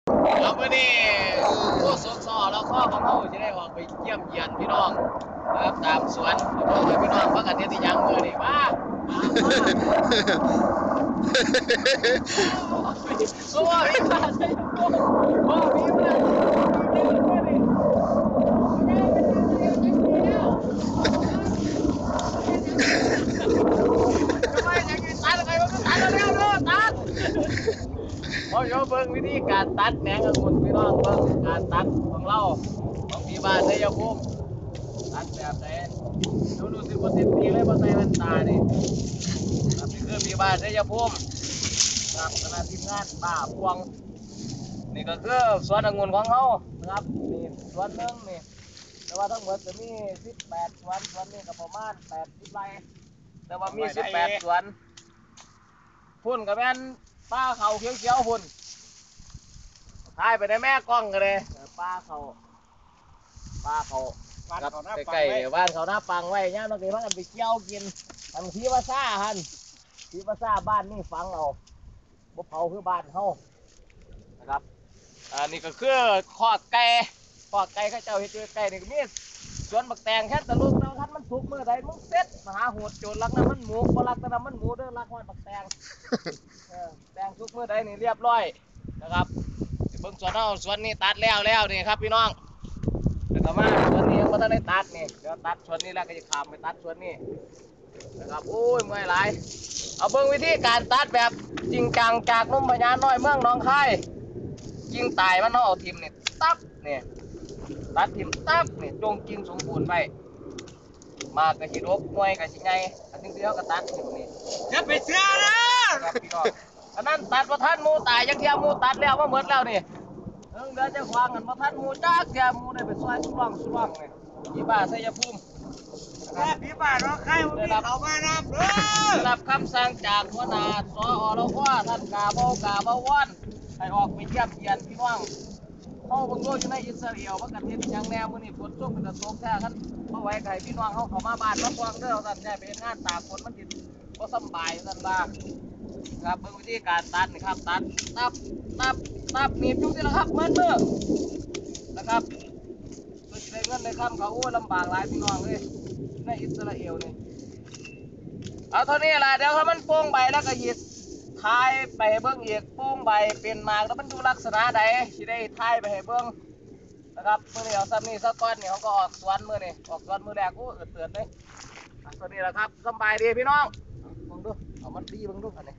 แล้วมื่อนี้ผู้สกสอแล้วข้อของเขาจะได้ออกไปเยี่ยมเยียนพี่น้องนะครับตามสวนเพื่อพี่น้องว่ากันเนี่ยที่ยังมือนี่มาเพราะว่าพี่มาใช่ไหมเพราะพี่มาทำไมยังไงตัดอะไรวะตัดเร็วๆตัด เขาโยเบิ่งวิธีการตัดแหนงองุ่นพี่น้องเบิ่งการตัดของเราของพี่บ้านชัยภูมิตัดแบบไหนดูสิบนสิบปีเลยบนใส่แว่นตานี่ครับนี่คือพี่บ้านชัยภูมิครับคณะทีมงานบ้าพวงนี่ก็คือสวนองุ่นของเขานะครับนี่สวนหนึ่งนี่แต่ว่าทั้งหมดจะมี18สวนนี้ก็ประมาณ80 ไร่แต่ว่ามี18 สวนพุ่นกับแม่นป้าเขาเขียวๆพุ่น ถ่ายไปในแม่กล้องกันเลยป้าเขากับใกล้ๆบ้านเขาหน้าปังไว้เนี่ยบางทีพักกันไปเกี่ยวกินทางพีวาซ่าฮันพีวาซ่าบ้านนี่ฟังเอาบ่เผาคือบ้านเฮานะครับอันนี้ก็คือขอดไก่ข้าเจ้าเฮ็ดไก่นี่ก็มีสวนบักแตงแค่ตะลุกแล้วท่านมันสุกเมื่อใดมึงเสร็จมหาโหดโจรลักน้ำมันหมูบ่ลักน้ำมันหมูเด้อลักวันบักแตงแตงสุกเมื่อใดนี่เรียบร้อยนะครับเบิ่งสวนเอาสวนนี้ตัดแล้วนี่ครับพี่น้องแต่ก็มาสวนนี้ยังไม่ต้องได้ตัดนี่เดี๋ยวตัดสวนนี้แล้วก็จะข้ามไปตัดสวนนี้นะครับโอ้ยเมื่อยหลายเอาเบิ่งวิธีการตัดแบบจริงจังจากนุ่มพญาน้อยเมืองหนองคายกิ่งตายมันเอาทิ่มนี่ตับนี่ตัดทิ่มตับนี่จงกิ่งสมบูรณ์ไปมากระชิดกหน่วยกระชิไงอันนี้ที่เขาก็ตัดทิ่มนี่อย่าไปเชื่อนะครับพี่น้องอันนั้นตัดว่าท่านมูตายยังเทียมมูตัดแล้วมาหมดแล้วนี่เดี๋ยวจะควางกันว่าท่านมูจ้าเทียมมูได้ไปซอยสุร่องนี่ยี่บ้าชัยภูมิแค่ผีบ้าเราใครมันมีเขามานับเลยได้รับคำสั่งจากหัวหน้าสอรว่าท่านกาเบาวันให้ออกไปเยี่ยมเยียนพี่น้องเขาบางโลอยู่ในอิสราเอลว่ากันเห็นอย่างแนวมื้อนี้ฝนตกเป็นตกแท้ครับเอาไว้ใครพี่น้องเขามาบ้านมาฟังเด้อท่านได้ไปงานตากฝนมันติดก็สบายท่านบ้าครับเบิ่งวิธีการตัดนี่ครับตัดตับหนีบจุกนี่แหละครับเหมือนเมื่อนะครับเพื่อจะได้เงินได้คำเขาโอ้ลำบากหลายพี่น้องเลยในอิสราเอลนี่เอาเท่านี้แหละเดี๋ยวถ้ามันโป่งใบแล้วก็หยิบทายไปให้เบิ้งอีกโป่งใบเป็นมากแล้วมันดูลักษณะใดสิได้ทายไปให้เบิ้งนะครับเมื่อนี้เอาซ้ำนี่สักก้อนนี่เขาก็ออกสวนมือนี่ออกสวนมือแรกกูเตือนเลยตัวนี้แหละครับสบายดีพี่น้องเบิ่งดูเอามันดีเบิ่งดูอันนี้